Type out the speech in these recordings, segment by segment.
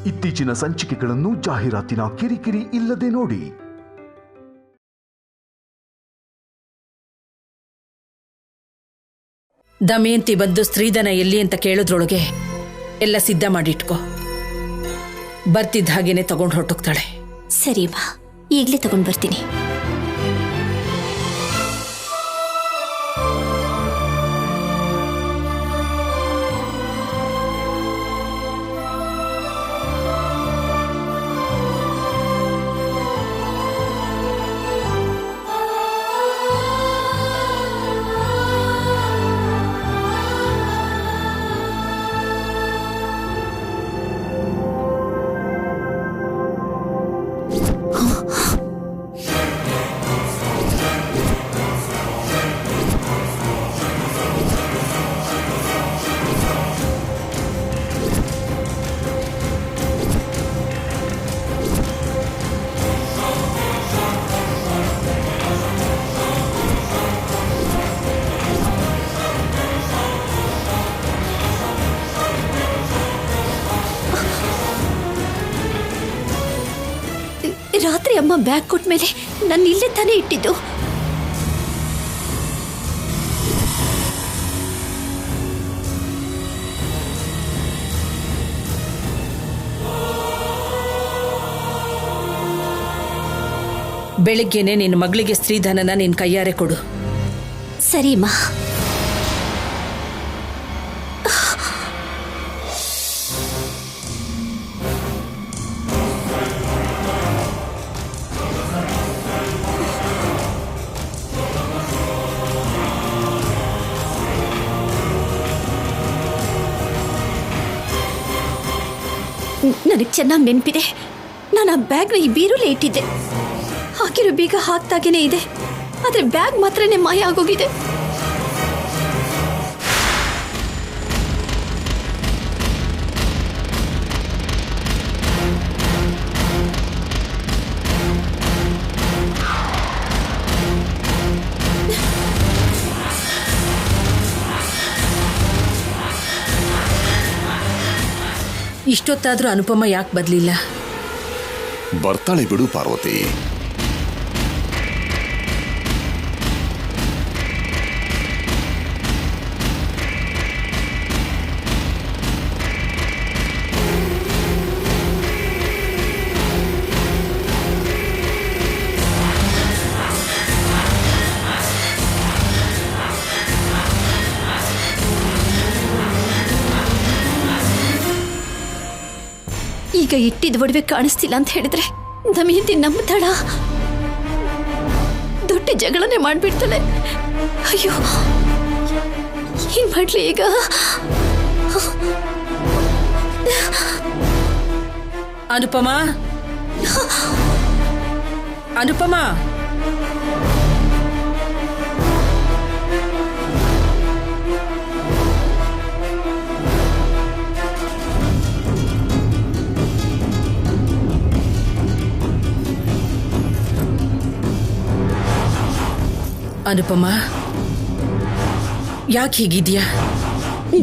ಇತ್ತೀಚಿನ ಸಂಚಿಕೆಗಳನ್ನು ಜಾಹೀರಾತಿನ ಕಿರಿಕಿರಿ ಇಲ್ಲದೆ ನೋಡಿ. ದಮಯಂತಿ ಬಂದು ಸ್ತ್ರೀಧನ ಎಲ್ಲಿ ಅಂತ ಕೇಳಿದ್ರೊಳಗೆ ಎಲ್ಲ ಸಿದ್ಧ ಮಾಡಿಟ್ಕೋ. ಬರ್ತಿದ್ದ ಹಾಗೇನೆ ತಗೊಂಡು ಹೊರಟೋಗ್ತಾಳೆ. ಸರಿ ಬಾ, ಈಗಲೇ ತಗೊಂಡು ಬರ್ತೀನಿ. ರಾತ್ರಿ ಅಮ್ಮ ಬ್ಯಾಗ್ ಕೊಟ್ಟ ಮೇಲೆ ನಾನು ಇಲ್ಲೇ ತಾನೇ ಇಟ್ಟಿದ್ದು. ಬೆಳಿಗ್ಗೆನೆ ನಿನ್ನ ಮಗಳಿಗೆ ಸ್ತ್ರೀಧನನ ನಿನ್ನ ಕೈಯಾರೆ ಕೊಡು. ಸರಿಮ್ಮ. ನನಗೆ ಚೆನ್ನಾಗಿ ನೆನಪಿದೆ, ನಾನು ಆ ಬ್ಯಾಗ್ನ ಈ ಬೀರುಲೇ ಇಟ್ಟಿದ್ದೆ. ಹಾಕಿರೋ ಬೀಗ ಹಾಕ್ದಾಗೇನೆ ಇದೆ, ಆದರೆ ಬ್ಯಾಗ್ ಮಾತ್ರನೇ ಮಾಯ ಆಗೋಗಿದೆ. ಇಷ್ಟೊತ್ತಾದ್ರೂ ಅನುಪಮ ಯಾಕೆ ಬದಲಿಲ್ಲ? ಬರ್ತಾಳೆ ಬಿಡು ಪಾರ್ವತಿ. ಈಗ ಇಟ್ಟಿದ ಒಡವೆ ಕಾಣಿಸ್ತಿಲ್ಲ ಅಂತ ಹೇಳಿದ್ರೆ ದಮಯಂತಿ ನಂಬ್ತಾಳ? ದೊಡ್ಡ ಜಗಳನೆ ಮಾಡ್ಬಿಡ್ತಾಳೆ. ಅಯ್ಯೋ, ಏನ್ ಮಾಡ್ಲಿ ಈಗ? ಅನುಪಮ, ಅನುಪಮ, ಅನುಪಮ, ಯಾಕೆ ಹೀಗಿದ್ಯಾ?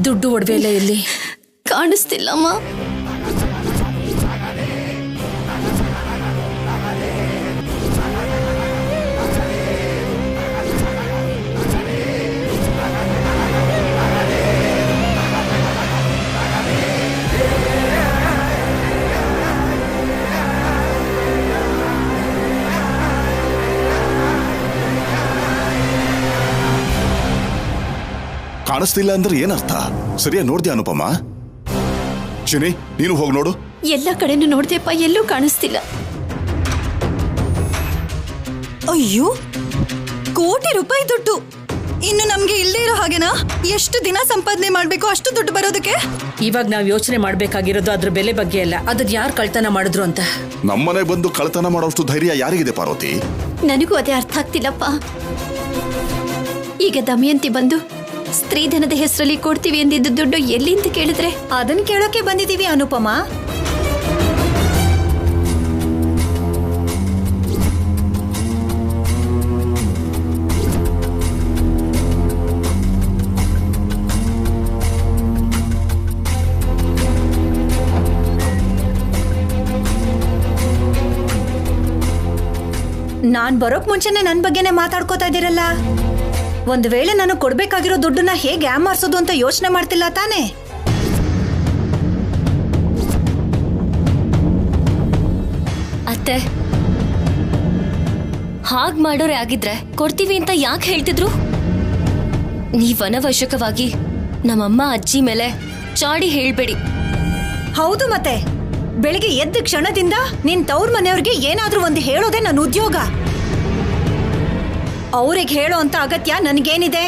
ದುಡ್ಡು ಒಡವೆ ಎಲ್ಲ ಎಲ್ಲಿ? ಕಾಣಿಸ್ತಿಲ್ಲಮ್ಮ. ಕಾಣಿಸ್ತಿಲ್ಲ ಅಂದ್ರೆ ಏನರ್ಥ? ಸರಿಯಾ ನೋಡ್ದ್ಯಾ ಅನುಪಮ? ಚಿನಿ, ನೀನು ಹೋಗಿ ನೋಡು. ಎಲ್ಲ ಕಡೆನೂ ನೋಡ್ದೆಪ್ಪ, ಎಲ್ಲೂ ಕಾಣಿಸ್ತಿಲ್ಲ. ಅಯ್ಯೋ, ಕೋಟಿ ರೂಪಾಯಿ ದುಡ್ಡು ಇನ್ನು ನಮ್ಗೆ ಇಲ್ಲದೆ ಇರೋ ಹಾಗೇನಾ? ಎಷ್ಟು ದಿನ ಸಂಪಾದನೆ ಮಾಡ್ಬೇಕು ಅಷ್ಟು ದುಡ್ಡು ಬರೋದಕ್ಕೆ? ಇವಾಗ ನಾವ್ ಯೋಚನೆ ಮಾಡ್ಬೇಕಾಗಿರೋದು ಅದ್ರ ಬೆಲೆ ಬಗ್ಗೆ ಅಲ್ಲ, ಅದನ್ನ ಯಾರು ಕಳ್ತನ ಮಾಡಿದ್ರು ಅಂತ. ನಮ್ಮನೆ ಬಂದು ಕಳ್ತನ ಮಾಡೋಷ್ಟು ಧೈರ್ಯ ಯಾರಿಗಿದೆ ಪಾರ್ವತಿ? ನನಗೂ ಅದೇ ಅರ್ಥ ಆಗ್ತಿಲ್ಲಪ್ಪ. ಈಗ ದಮಯಂತಿ ಬಂದು ಸ್ತ್ರೀಧನದ ಹೆಸರಲ್ಲಿ ಕೊಡ್ತೀವಿ ಎಂದಿದ್ದು ದುಡ್ಡು ಎಲ್ಲಿ ಅಂತ ಕೇಳಿದ್ರೆ ಅದನ್ನ ಕೇಳೋಕೆ ಬಂದಿದೀವಿ ಅನುಪಮ. ನಾನ್ ಬರೋಕ್ ಮುಂಚೆನೆ ನನ್ ಬಗ್ಗೆನೆ ಮಾತಾಡ್ಕೋತಾ ಇದ್ದೀರಲ್ಲ. ಒಂದ್ ವೇಳೆ ನಾನು ಕೊಡ್ಬೇಕಾಗಿರೋ ದುಡ್ಡನ್ನ ಹೇಗೆ ಯಾಮಾರ್ಸೋದು ಅಂತ ಯೋಚನೆ ಮಾಡ್ತಿಲ್ಲ ತಾನೇ? ಅತ್ತೆ, ಹಾಗ್ ಮಾಡೋರೆ ಆಗಿದ್ರೆ ಕೊಡ್ತೀವಿ ಅಂತ ಯಾಕೆ ಹೇಳ್ತಿದ್ರು? ನೀವ್ ಅನವಶ್ಯಕವಾಗಿ ನಮ್ಮಮ್ಮ ಅಜ್ಜಿ ಮೇಲೆ ಚಾಡಿ ಹೇಳ್ಬೇಡಿ. ಹೌದು, ಮತ್ತೆ ಬೆಳಿಗ್ಗೆ ಎದ್ದ ಕ್ಷಣದಿಂದ ನಿನ್ ತವ್ರ ಮನೆಯವ್ರಿಗೆ ಏನಾದ್ರೂ ಒಂದು ಹೇಳೋದೇ ನನ್ನ ಉದ್ಯೋಗ. ಅವ್ರಿಗೆ ಹೇಳೋ ಅಂತ ಅಗತ್ಯ ನನಗೇನಿದೆ?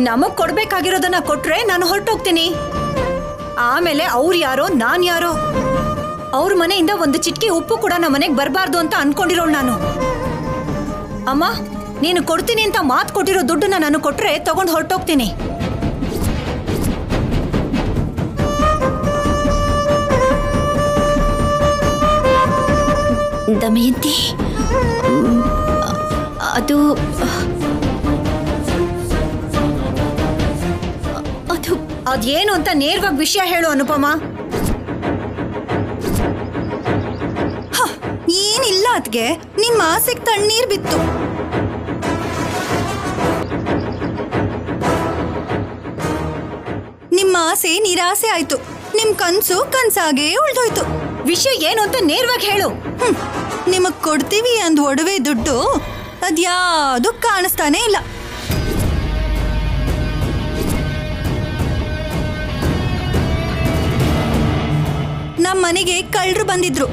ನಮಗ್ ಕೊಡ್ಬೇಕಾಗಿರೋದನ್ನ ಕೊಟ್ರೆ ನಾನು ಹೊರಟೋಗ್ತೀನಿ. ಆಮೇಲೆ ಅವ್ರು ಯಾರೋ ನಾನ್ ಯಾರೋ. ಅವ್ರ ಮನೆಯಿಂದ ಒಂದು ಚಿಟ್ಕಿ ಉಪ್ಪು ಕೂಡ ನಮ್ಮ ಮನೆಗೆ ಬರಬಾರ್ದು ಅಂತ ಅನ್ಕೊಂಡಿರೋಳು ನಾನು. ಅಮ್ಮ, ನೀನು ಕೊಡ್ತೀನಿ ಅಂತ ಮಾತು ಕೊಟ್ಟಿರೋ ದುಡ್ಡನ್ನ ನಾನು ಕೊಟ್ರೆ ತಗೊಂಡು ಹೊರಟೋಗ್ತೀನಿ. ದಮಯಂತಿ, ಅದು ಅದೇನು ಅಂತ ನೇರವಾಗಿ ವಿಷಯ ಹೇಳು ಅನುಪಮ. ಏನಿಲ್ಲ ಅದ್ಗೆ, ನಿಮ್ಮ ಆಸೆಗೆ ತಣ್ಣೀರ್ ಬಿತ್ತು. ನಿಮ್ಮ ಆಸೆ ನಿರಾಸೆ ಆಯ್ತು, ನಿಮ್ ಕನ್ಸು ಕನ್ಸಾಗೇ ಉಳ್ದೋಯ್ತು. ವಿಷಯ ಏನು ಅಂತ ನೇರವಾಗಿ ಹೇಳು. ನಿಮಗ್ ಕೊಡ್ತೀವಿ ಅಂದ್ ಒಡವೆ ದುಡ್ಡು ಅದ್ಯಾವುದು ಕಾಣಿಸ್ತಾನೆ ಇಲ್ಲ. ನಮ್ಮ ಮನೆಗೆ ಕಳ್ಳರು ಬಂದಿದ್ರು.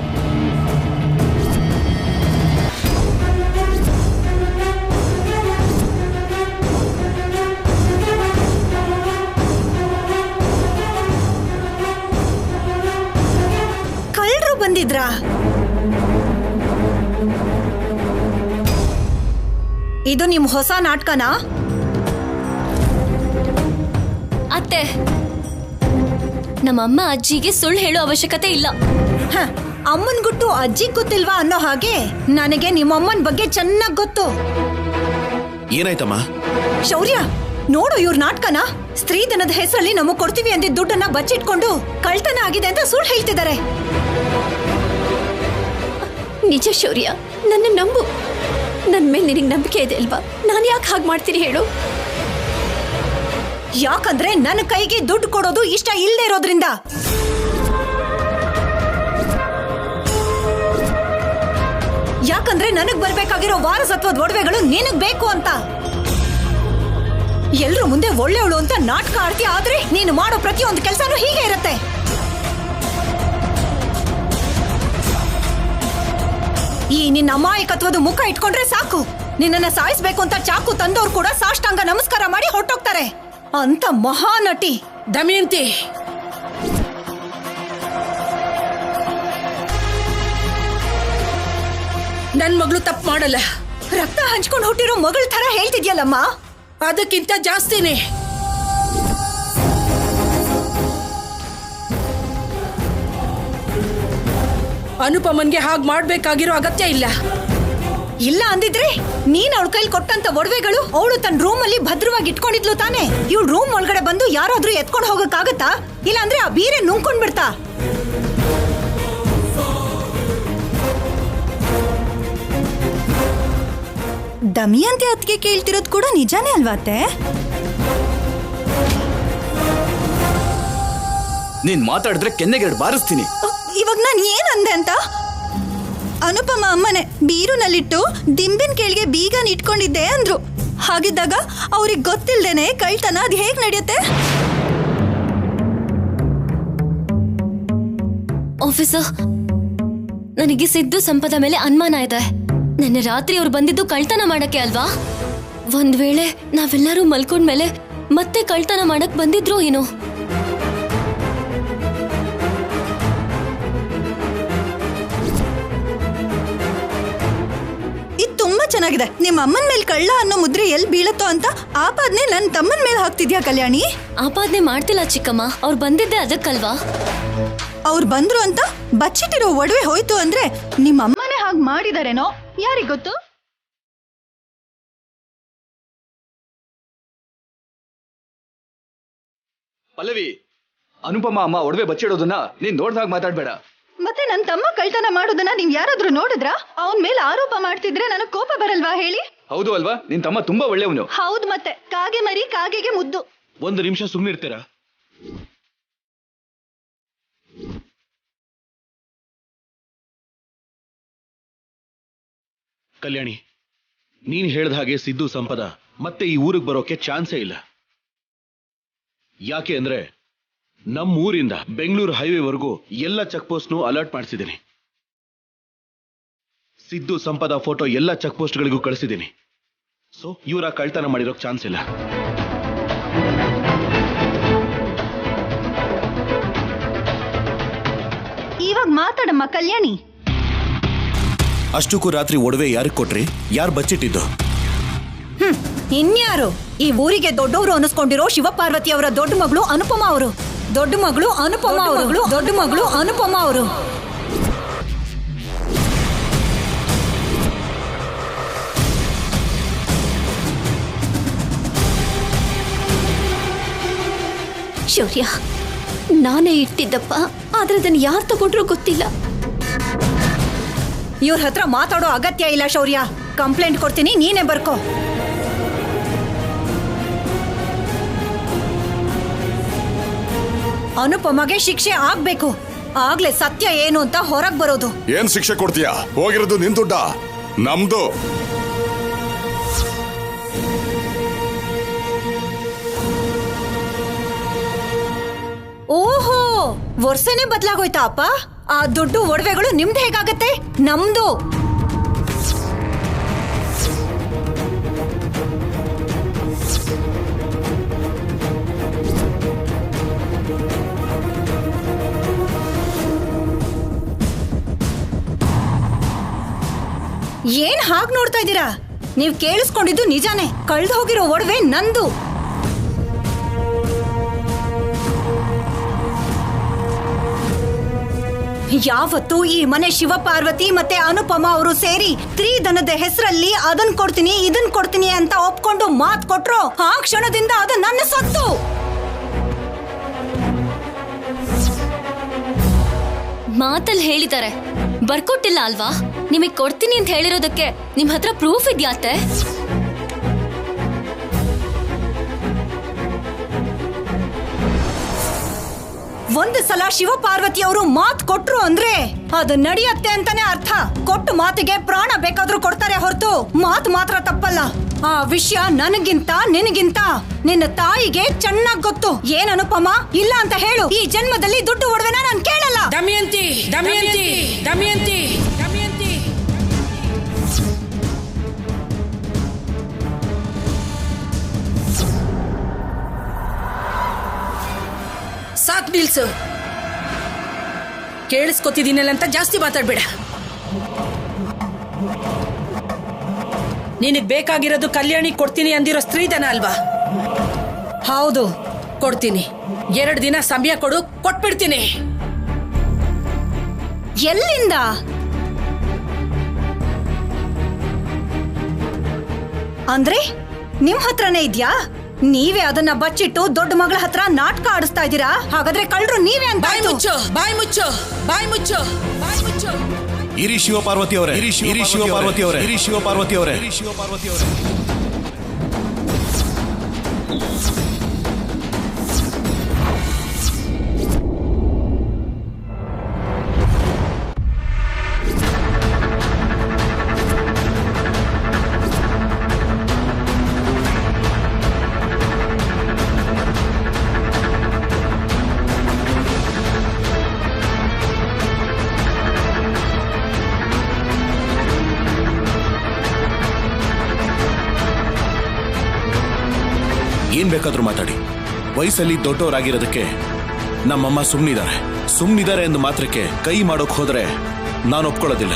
ಕಳ್ಳರು ಬಂದಿದ್ರಾ? ಇದು ನಿಮ್ ಹೊಸ ನಾಟಕನಾ? ಅತ್ತೆ, ನಮ್ಮಮ್ಮ ಅಜ್ಜಿಗೆ ಸುಳ್ಳು ಹೇಳೋ ಅವಶ್ಯಕತೆ ಇಲ್ಲ. ಅಮ್ಮನ್ ಗುಟ್ಟು ಅಜ್ಜಿಗ್ ಗೊತ್ತಿಲ್ವಾ ಅನ್ನೋ ಹಾಗೆ ನನಗೆ ನಿಮ್ಮಮ್ಮನ ಬಗ್ಗೆ ಚೆನ್ನಾಗ್ ಗೊತ್ತು. ಏನಾಯ್ತಮ್ಮ? ಶೌರ್ಯ, ನೋಡು ಇವ್ರ ನಾಟಕನ. ಸ್ತ್ರೀಧನದ ಹೆಸರಲ್ಲಿ ನಮಗ್ ಕೊಡ್ತೀವಿ ಅಂದಿದ್ದ ದುಡ್ಡನ್ನ ಬಚ್ಚಿಟ್ಕೊಂಡು ಕಳ್ತನ ಆಗಿದೆ ಅಂತ ಸುಳ್ಳು ಹೇಳ್ತಿದ್ದಾರೆ. ನಿಜ ಶೌರ್ಯ, ನನ್ನ ನಂಬು. ನನ್ನ ಮೇಲೆ ನಿನಗೆ ನಂಬಿಕೆ ಇದೆ ಅಲ್ವಾ? ನಾನು ಯಾಕೆ ಹಾಗೆ ಮಾಡ್ತೀನಿ ಹೇಳು? ಯಾಕಂದ್ರೆ ನನ್ನ ಕೈಗೆ ದುಡ್ಡು ಕೊಡೋದು ಇಷ್ಟ ಇಲ್ಲದೆ ಇರೋದ್ರಿಂದ. ಯಾಕಂದ್ರೆ ನನಗ್ ಬರ್ಬೇಕಾಗಿರೋ ವಾರಸತ್ವದ ಒಡವೆಗಳು ನಿನಗ್ ಬೇಕು ಅಂತ. ಎಲ್ರು ಮುಂದೆ ಒಳ್ಳೆಯವಳು ಅಂತ ನಾಟಕ ಆಡ್ತಿ, ಆದ್ರೆ ನೀನು ಮಾಡೋ ಪ್ರತಿಯೊಂದು ಕೆಲಸನೂ ಹೀಗೆ ಇರುತ್ತೆ. ಈ ನಿನ್ನ ಅಮಾಯಕತ್ವದ ಮುಖ ಇಟ್ಕೊಂಡ್ರೆ ಸಾಕು. ನಿನ್ನನ್ನ ಸಾಯಿಸ್ಬೇಕು ಅಂತ ಚಾಕು ತಂದವ್ರು ಕೂಡ ಸಾಷ್ಟಾಂಗ ನಮಸ್ಕಾರ ಮಾಡಿ ಹೊರಟೋಗ್ತಾರೆ. ಅಂತ ಮಹಾನಟಿ ದಮಯಂತಿ, ನನ್ ಮಗಳು ತಪ್ಪು ಮಾಡಲ್ಲ. ರಕ್ತ ಹಂಚ್ಕೊಂಡು ಹುಟ್ಟಿರೋ ಮಗಳ ತರ ಹೇಳ್ತಿದ್ಯಲ್ಲಮ್ಮ. ಅದಕ್ಕಿಂತ ಜಾಸ್ತಿನೇ. ಅನುಪಮನ್ಗೆ ಹಾಗೆ ಮಾಡ್ಬೇಕಾಗಿರೋ ಅಗತ್ಯ ಇಲ್ಲ. ಇಲ್ಲ ಅಂದಿದ್ರೆ ನೀನ್ ಅವಳ ಕೈಲಿ ಕೊಟ್ಟಂತ ಒಡವೆಗಳು ಅವಳು ತನ್ನ ರೂಮ್ ಅಲ್ಲಿ ಭದ್ರವಾಗಿ ಇಟ್ಕೊಂಡಿದ್ಲು ತಾನೆ. ಇವಳು ರೂಮ್ ಒಳಗಡೆ ಬಂದು ಯಾರಾದ್ರೂ ಎತ್ಕೊಂಡು ಹೋಗಕ್ಕಾಗತ್ತಾ? ಇಲ್ಲ ಅಂದ್ರೆ ಆ ಬೀರೆ ನುಂಗ್ಕೊಂಡ್ ಬಿಡ್ತಾ? ದಮಯಂತಿ ಅತ್ತಿಗೆ ಕೇಳ್ತಿರೋದು ಕೂಡ ನಿಜಾನೇ ಅಲ್ವಾ ಅತ್ತೆ? ನೀನ್ ಮಾತಾಡಿದ್ರೆ ಕೆನ್ನೆಗೆರಡು ಬಾರಿಸ್ತೀನಿ. ಇವಾಗ ನಾನು ಏನಂದೆ ಅಂತ? ಅನುಪಮ ಅಮ್ಮನೆ ಬೀರುನಲ್ಲಿಟ್ಟು ದಿಂಬಿನ ಕೆಳಗೆ ಬೀಗನ ಇಟ್ಕೊಂಡಿದ್ದೆ ಅಂದ್ರು. ಹಾಗಿದ್ದಾಗ ಅವ್ರಿಗೆ ಗೊತ್ತಿಲ್ದೇನೆ ಕಳ್ತನ ಅದು ಹೇಗ್ ನಡೆಯುತ್ತೆ? ಆಫೀಸರ್, ನನಗೆ ಸಿದ್ದು ಸಂಪದ ಮೇಲೆ ಅನುಮಾನ ಇದೆ. ನಿನ್ನೆ ರಾತ್ರಿ ಅವ್ರು ಬಂದಿದ್ದು ಕಳ್ತನ ಮಾಡಕ್ಕೆ ಅಲ್ವಾ? ಒಂದ್ ವೇಳೆ ನಾವೆಲ್ಲರೂ ಮಲ್ಕೊಂಡ್ಮೇಲೆ ಮತ್ತೆ ಕಳ್ತನ ಮಾಡಕ್ ಬಂದಿದ್ರು ಏನೋ. ತುಂಬಾ ಚೆನ್ನಾಗಿದೆ. ನಿಮ್ಮ ಅಮ್ಮನ ಮೇಲೆ ಕಳ್ಳ ಅನ್ನೋ ಮುದ್ರೆ ಎಲ್ಲಿ ಬೀಳತ್ತೋ ಅಂತ ಆಪಾದನೆ ನನ್ನ ತಮ್ಮನ ಮೇಲೆ ಹಾಕ್ತಿದ್ಯಾ ಕಲ್ಯಾಣಿ? ಆಪಾದನೆ ಮಾಡ್ತಿಲ್ಲ ಚಿಕ್ಕಮ್ಮ, ಅವ್ರು ಬಂದಿದ್ದೆ ಅದಕ್ಕಲ್ವಾ? ಅವ್ರು ಬಂದ್ರು ಅಂತ ಬಚ್ಚಿಟ್ಟಿರೋ ಒಡವೆ ಹೋಯ್ತು ಅಂದ್ರೆ ನಿಮ್ಮ ಅಮ್ಮನೇ ಹಾಗೆ ಮಾಡಿದಾರೇನೋ ಯಾರಿಗೊತ್ತು. ಪಲ್ಲವಿ, ಅನುಪಮ ಅಮ್ಮ ಒಡವೆ ಬಚ್ಚಿಡೋದನ್ನ ನೀನ್ ನೋಡ್ದಾಗ ಮಾತಾಡ್ಬೇಡ. ಮತ್ತೆ ನನ್ನ ತಮ್ಮ ಕಳ್ತನ ಮಾಡೋದನ್ನ ನೀವ್ ಯಾರಾದ್ರೂ ನೋಡಿದ್ರಾ? ಅವನ್ ಮೇಲೆ ಆರೋಪ ಮಾಡ್ತಿದ್ರೆ ನನಗ್ ಕೋಪ ಬರಲ್ವಾ ಹೇಳಿ? ಹೌದು ಅಲ್ವಾ? ನಿನ್ ತಮ್ಮ ತುಂಬಾ ಒಳ್ಳೆಯವನು. ಹೌದು, ಮತ್ತೆ ಕಾಗೆ ಮರಿ ಕಾಗೆಗೆ ಮುದ್ದು. ಒಂದು ನಿಮಿಷ ಸುಮ್ಮನಿರ್ತೀರಾ? ಕಲ್ಯಾಣಿ, ನೀನ್ ಹೇಳ್ದ ಹಾಗೆ ಸಿದ್ದು ಸಂಪದ ಮತ್ತೆ ಈ ಊರಿಗೆ ಬರೋಕೆ ಚಾನ್ಸೇ ಇಲ್ಲ. ಯಾಕೆ ಅಂದ್ರೆ ನಮ್ಮೂರಿಂದ ಬೆಂಗಳೂರು ಹೈವೇವರೆಗೂ ಎಲ್ಲ ಚೆಕ್ ಪೋಸ್ಟ್ನು ಅಲರ್ಟ್ ಮಾಡಿಸಿದ್ದೀನಿ. ಸಿದ್ದು ಸಂಪದ ಫೋಟೋ ಎಲ್ಲ ಚೆಕ್ ಪೋಸ್ಟ್ಗಳಿಗೂ ಕಳಿಸಿದ್ದೀನಿ. ಸೊ ಇವರ ಕಳ್ತನ ಮಾಡಿರೋಕ್ ಚಾನ್ಸ್ ಇಲ್ಲ. ಇವಾಗ ಮಾತಾಡಮ್ಮ ಕಲ್ಯಾಣಿ. ಅಷ್ಟಕ್ಕೂ ರಾತ್ರಿ ಒಡವೆ ಯಾರಿಗೆ ಕೊಟ್ರಿ? ಯಾರು ಬಚ್ಚಿಟ್ಟಿದ್ದು? ಇನ್ಯಾರು? ಈ ಊರಿಗೆ ದೊಡ್ಡವರು ಅನಿಸ್ಕೊಂಡಿರೋ ಶಿವಪಾರ್ವತಿ ಅವರ ದೊಡ್ಡ ಮಗಳು ಅನುಪಮ ಅವರು. ದೊಡ್ಡ ಮಗಳು ಅನುಪಮ ಅವರು. ದೊಡ್ಡ ಮಗಳು ಅನುಪಮ ಅವರು. ಶೌರ್ಯ, ನಾನೇ ಇಟ್ಟಿದ್ದಪ್ಪ, ಆದ್ರೆ ಅದನ್ನ ಯಾರು ತಗೊಂಡ್ರೂ ಗೊತ್ತಿಲ್ಲ. ಇವ್ರ ಹತ್ರ ಮಾತಾಡೋ ಅಗತ್ಯ ಇಲ್ಲ ಶೌರ್ಯ. ಕಂಪ್ಲೇಂಟ್ ಕೊಡ್ತೀನಿ, ನೀನೇ ಬರ್ಕೋ. ಅನುಪಮಗೆ ಶಿಕ್ಷೆ ಆಗ್ಬೇಕು. ಆಗ್ಲೇ ಸತ್ಯ ಏನು ಅಂತ ಹೊರಗ್ ಬರೋದು. ಏನ್ ಶಿಕ್ಷೆ ಕೊಡ್ತೀಯಾ? ಹೋಗಿರೋದು ನಿನ್ ದುಡ್ಡ, ನಮ್ದು. ಓಹೋ, ವರ್ಷನೇ ಬದಲಾಗೋಯ್ತಾ ಅಪ್ಪ? ಆ ದುಡ್ಡು ಒಡವೆಗಳು ನಿಮ್ದು ಹೇಗಾಗತ್ತೆ? ನಮ್ದು. ಏನ್ ಹಾಗ್ ನೋಡ್ತಾ ಇದ್ದೀರಾ? ನೀವ್ ಕೇಳಿಸ್ಕೊಂಡಿದ್ದು ನಿಜಾನೇ. ಕಳ್ದು ಹೋಗಿರೋ ಒಡವೆ ನಂದು. ಯಾವತ್ತು ಈ ಮನೆ ಶಿವಪಾರ್ವತಿ ಮತ್ತೆ ಅನುಪಮ ಅವರು ಸೇರಿ ಸ್ತ್ರೀಧನದ ಹೆಸರಲ್ಲಿ ಅದನ್ ಕೊಡ್ತೀನಿ ಇದನ್ ಕೊಡ್ತೀನಿ ಅಂತ ಒಪ್ಕೊಂಡು ಮಾತ್ ಕೊಟ್ರು, ಆ ಕ್ಷಣದಿಂದ ಅದು ನನ್ನ ಸೊತ್ತು. ಮಾತಲ್ಲಿ ಹೇಳಿದ್ದಾರೆ, ಬರ್ಕೊಟ್ಟಿಲ್ಲ ಅಲ್ವಾ? ನಿಮಗ್ ಕೊಡ್ತೀನಿ ಅಂತ ಹೇಳಿರೋದಕ್ಕೆ ನಿಮ್ ಹತ್ರ ಪ್ರೂಫ್ ಇದ್ಯಾತೆ? ಒಂದು ಸಲ ಶಿವಪಾರ್ವತಿ ಅವರು ಮಾತ್ ಕೊಟ್ರು ಅಂದ್ರೆ ಅದು ನಡೆಯತ್ತೆ ಅಂತಾನೆ ಅರ್ಥ. ಕೊಟ್ಟು ಮಾತಿಗೆ ಪ್ರಾಣ ಬೇಕಾದ್ರೂ ಕೊಡ್ತಾರೆ ಹೊರತು ಮಾತು ಮಾತ್ರ ತಪ್ಪಲ್ಲ. ಆ ವಿಷಯ ನನಗಿಂತ ನಿನಗಿಂತ ನಿನ್ನ ತಾಯಿಗೆ ಚೆನ್ನಾಗ್ ಗೊತ್ತು. ಏನ್ ಅನುಪಮ? ಇಲ್ಲ ಅಂತ ಹೇಳು. ಈ ಜನ್ಮದಲ್ಲಿ ದುಡ್ಡು ಒಡವೆನ ನಾನು ಕೇಳಲ್ಲ. ದಮಯಂತಿ, ದಮಯಂತಿ, ದಮಯಂತಿ, ದಮಯಂತಿ. ಸಾಕ್ ನಿಲ್ಸು. ಕೇಳಿಸ್ಕೊತಿದ್ದೀನಲ್ಲ ಅಂತ ಜಾಸ್ತಿ ಮಾತಾಡ್ಬೇಡ. ನಿನಗ್ ಬೇಕಾಗಿರೋದು ಕಲ್ಯಾಣಿ ಕೊಡ್ತೀನಿ ಅಂದಿರೋ ಸ್ತ್ರೀಧನ ಅಲ್ವಾ? ಹೌದು, ಕೊಡ್ತೀನಿ. 2 ದಿನ ಸಮಯ ಕೊಡು, ಕೊಟ್ಬಿಡ್ತೀನಿ. ಎಲ್ಲಿಂದ? ಅಂದ್ರೆ ನಿಮ್ ಹತ್ರನೇ ಇದ್ಯಾ? ನೀವೇ ಅದನ್ನ ಬಚ್ಚಿಟ್ಟು ದೊಡ್ಡ ಮಗಳ ಹತ್ರ ನಾಟಕ ಆಡಿಸ್ತಾ ಇದ್ದೀರಾ? ಹಾಗಾದ್ರೆ ಕಳ್ರು ನೀವೇ ಅಂತ. ಬಾಯ್ ಮುಚ್ಚು, ಬಾಯ್ ಮುಚ್ಚು, ಬಾಯ್ ಮುಚ್ಚು, ಬಾಯ್ ಮುಚ್ಚು. ಇರಿ ಶಿವಪಾರ್ವತಿ ಅವರೇ, ಇರಿ ಶಿವಪಾರ್ವತಿ ಅವರೇ, ಇರಿ ಶಿವಪಾರ್ವತಿ ಅವರೇ, ಇರಿ ಶಿವಪಾರ್ವತಿ ಅವರೇ. ಏನ್ ಬೇಕಾದ್ರೂ ಮಾತಾಡಿ. ವಯಸ್ಸಲ್ಲಿ ದೊಡ್ಡವರಾಗಿರೋದಕ್ಕೆ ನಮ್ಮಮ್ಮ ಸುಮ್ಮನಿದ್ದಾರೆ ಎಂದು ಮಾತ್ರಕ್ಕೆ ಕೈ ಮಾಡೋಕ್ ಹೋದ್ರೆ ನಾನು ಒಪ್ಕೊಳ್ಳೋದಿಲ್ಲ.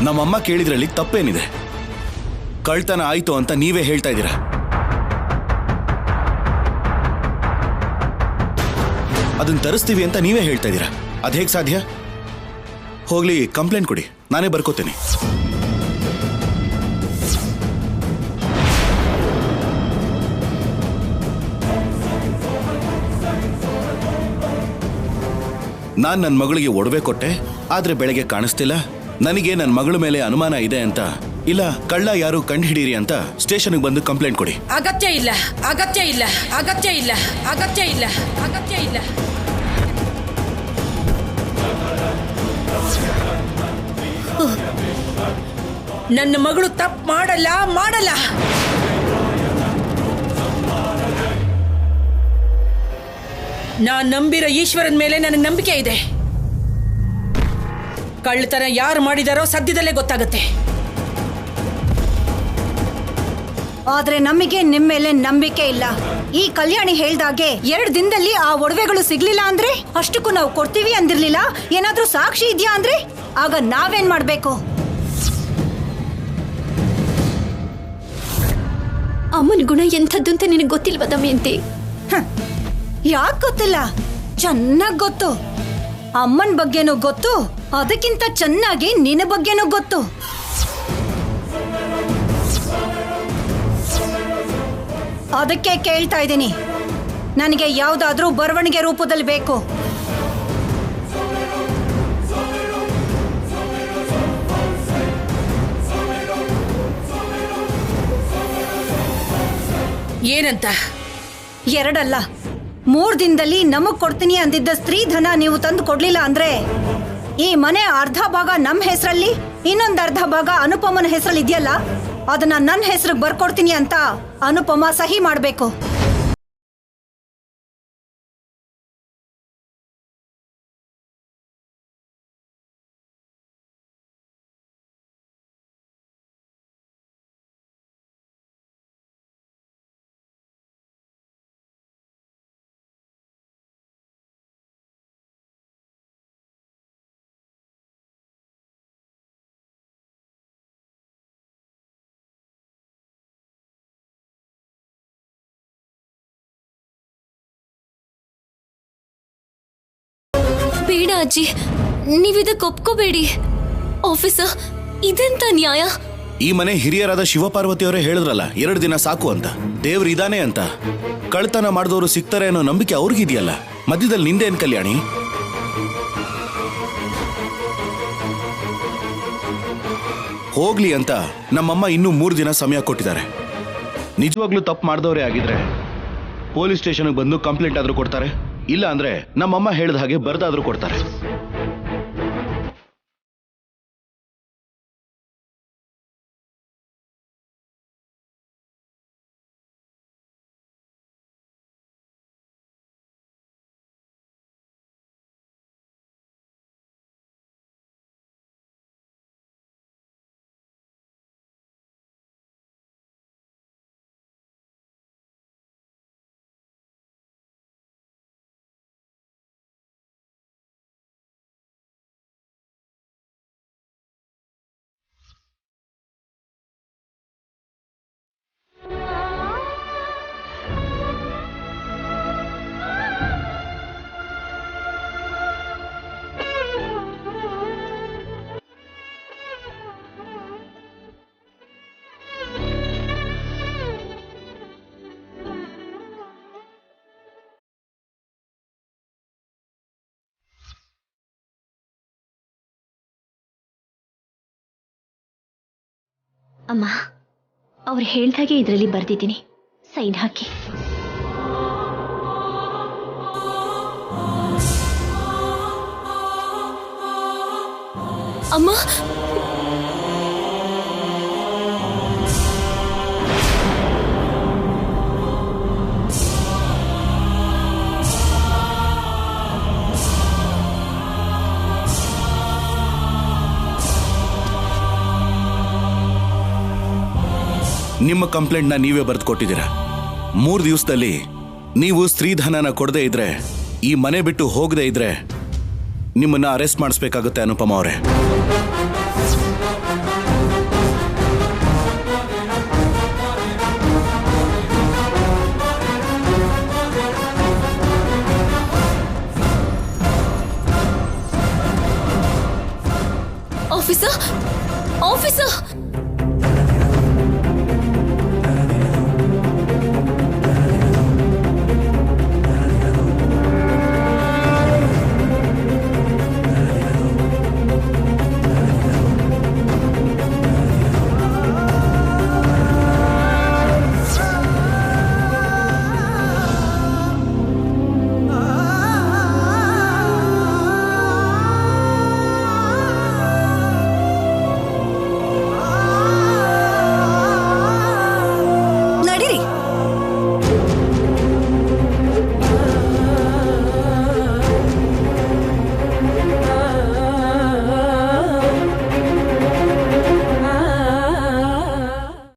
ನಮ್ಮಮ್ಮ ಕೇಳಿದ್ರಲ್ಲಿ ತಪ್ಪೇನಿದೆ? ಕಳ್ತನ ಆಯ್ತು ಅಂತ ನೀವೇ ಹೇಳ್ತಾ ಇದ್ದೀರಾ. ಅದನ್ನ ತರಿಸ್ತೀವಿ ಅಂತ ನೀವೇ ಹೇಳ್ತಾ ಇದ್ದೀರಾ. ಅದು ಹೇಗೆ ಸಾಧ್ಯ? ಹೋಗ್ಲಿ, ಕಂಪ್ಲೇಂಟ್ ಕೊಡಿ, ನಾನೇ ಬರ್ಕೋತೀನಿ. ನಾನು ನನ್ನ ಮಗಳಿಗೆ ಒಡವೆ ಕೊಟ್ಟೆ, ಆದ್ರೆ ಬೆಳಗ್ಗೆ ಕಾಣಿಸ್ತಿಲ್ಲ. ನನಗೆ ನನ್ನ ಮಗಳ ಮೇಲೆ ಅನುಮಾನ ಇದೆ ಅಂತ, ಇಲ್ಲ ಕಳ್ಳ ಯಾರು ಕಂಡುಹಿಡೀರಿ ಅಂತ ಸ್ಟೇಷನ್ಗೆ ಬಂದು ಕಂಪ್ಲೇಂಟ್ ಕೊಡಿ. ಅಗತ್ಯ ಇಲ್ಲ, ಅಗತ್ಯ ಇಲ್ಲ, ಅಗತ್ಯ ಇಲ್ಲ, ಅಗತ್ಯ ಇಲ್ಲ, ಅಗತ್ಯ ಇಲ್ಲ. ನನ್ನ ಮಗಳು ತಪ್ಪು ಮಾಡಲ್ಲ, ಮಾಡಲ್ಲ. ನಾನ್ ನಂಬಿರೋ ಈಶ್ವರನ ಮೇಲೆ ನನಗೆ ನಂಬಿಕೆ ಇದೆ. ಕಳ್ಳತನ ಯಾರು ಮಾಡಿದಾರೋ ಸದ್ಯದಲ್ಲೇ ಗೊತ್ತಾಗುತ್ತೆ. ಆದ್ರೆ ನಮಗೆ ನಿಮ್ಮ ಮೇಲೆ ನಂಬಿಕೆ ಇಲ್ಲ. ಈ ಕಲ್ಯಾಣಿ ಹೇಳ್ದಾಗೆ 2 ದಿನದಲ್ಲಿ ಆ ಒಡವೆಗಳು ಸಿಗ್ಲಿಲ್ಲ ಅಂದ್ರೆ ಅಷ್ಟಕ್ಕೂ ನಾವು ಕೊಡ್ತೀವಿ ಅಂದಿರ್ಲಿಲ್ಲ. ಏನಾದ್ರೂ ಸಾಕ್ಷಿ ಇದೆಯಾ ಅಂದ್ರೆ ಆಗ ನಾವೇನ್ ಮಾಡ್ಬೇಕು? ಅಮ್ಮನ ಗುಣ ಎಂಥದ್ದು ಅಂತ ನಿನಗೆ ಗೊತ್ತಿಲ್ವ ದಮಯಂತಿ? ಯಾಕೆ ಗೊತ್ತಿಲ್ಲ? ಚೆನ್ನಾಗ್ ಗೊತ್ತು. ಅಮ್ಮನ ಬಗ್ಗೆನೂ ಗೊತ್ತು, ಅದಕ್ಕಿಂತ ಚೆನ್ನಾಗಿ ನಿನ್ನ ಬಗ್ಗೆನೂ ಗೊತ್ತು. ಅದಕ್ಕೆ ಕೇಳ್ತಾ ಇದ್ದೀನಿ, ನನಗೆ ಯಾವ್ದಾದ್ರೂ ಬರವಣಿಗೆ ರೂಪದಲ್ಲಿ ಬೇಕು. ಏನಂತ? 2 ಅಲ್ಲ, 3 ದಿನದಲ್ಲಿ ನಮಗ್ ಕೊಡ್ತೀನಿ ಅಂದಿದ್ದ ಸ್ತ್ರೀಧನ ನೀವು ತಂದು ಕೊಡ್ಲಿಲ್ಲ ಅಂದ್ರೆ ಈ ಮನೆ ಅರ್ಧ ಭಾಗ ನಮ್ಮ ಹೆಸರಲ್ಲಿ, ಇನ್ನೊಂದು ಅರ್ಧ ಭಾಗ ಅನುಪಮನ ಹೆಸರಲ್ಲಿ ಇದೆಯಲ್ಲ, ಅದನ್ನ ನನ್ನ ಹೆಸರಿಗೆ ಬರ್ಕೊಡ್ತೀನಿ ಅಂತ ಅನುಪಮ ಸಹಿ ಮಾಡ್ಬೇಕು. ಬೇಡ ಅಜ್ಜಿ, ನೀವಿದಕ್ಕೆ ಒಪ್ಕೋಬೇಡಿ. ಆಫೀಸರ್, ಇದೆಂತ ನ್ಯಾಯ? ಈ ಮನೆ ಹಿರಿಯರಾದ ಶಿವಪಾರ್ವತಿಯವರೇ ಹೇಳಿದ್ರಲ್ಲ 2 ದಿನ ಸಾಕು ಅಂತ. ದೇವ್ರು ಇದಾನೆ ಅಂತ. ಕಳ್ತನ ಮಾಡಿದವರು ಸಿಗ್ತಾರೆ ಅನ್ನೋ ನಂಬಿಕೆ ಅವ್ರಿಗಿದೆಯಲ್ಲ, ಮಧ್ಯದಲ್ಲಿ ನಿಂದೇನ್ ಕಲ್ಯಾಣಿ? ಹೋಗ್ಲಿ ಅಂತ ನಮ್ಮಮ್ಮ ಇನ್ನೂ 3 ದಿನ ಸಮಯ ಕೊಟ್ಟಿದ್ದಾರೆ. ನಿಜವಾಗ್ಲೂ ತಪ್ಪು ಮಾಡಿದವರೇ ಆಗಿದ್ರೆ ಪೊಲೀಸ್ ಸ್ಟೇಷನ್ಗೆ ಬಂದು ಕಂಪ್ಲೇಂಟ್ ಆದ್ರೂ ಕೊಡ್ತಾರೆ, ಇಲ್ಲ ಅಂದ್ರೆ ನಮ್ಮಮ್ಮ ಹೇಳಿದ ಹಾಗೆ ಬರ್ದಾದ್ರೂ ಕೊಡ್ತಾರೆ. ಅಮ್ಮ, ಅವ್ರು ಹೇಳ್ದಾಗೆ ಇದರಲ್ಲಿ ಬರ್ದಿದ್ದೀನಿ, ಸೈನ್ ಹಾಕಿ. ಅಮ್ಮ, ನಿಮ್ಮ ಕಂಪ್ಲೇಂಟ್ನ ನೀವೇ ಬರೆದು ಕೊಟ್ಟಿದ್ದೀರಾ. 3 ದಿವಸದಲ್ಲಿ ನೀವು ಸ್ತ್ರೀಧನನ ಕೊಡದೇ ಇದ್ರೆ, ಈ ಮನೆ ಬಿಟ್ಟು ಹೋಗದೇ ಇದ್ರೆ ನಿಮ್ಮನ್ನ ಅರೆಸ್ಟ್ ಮಾಡಿಸ್ಬೇಕಾಗುತ್ತೆ ಅನುಪಮ ಅವರೇ.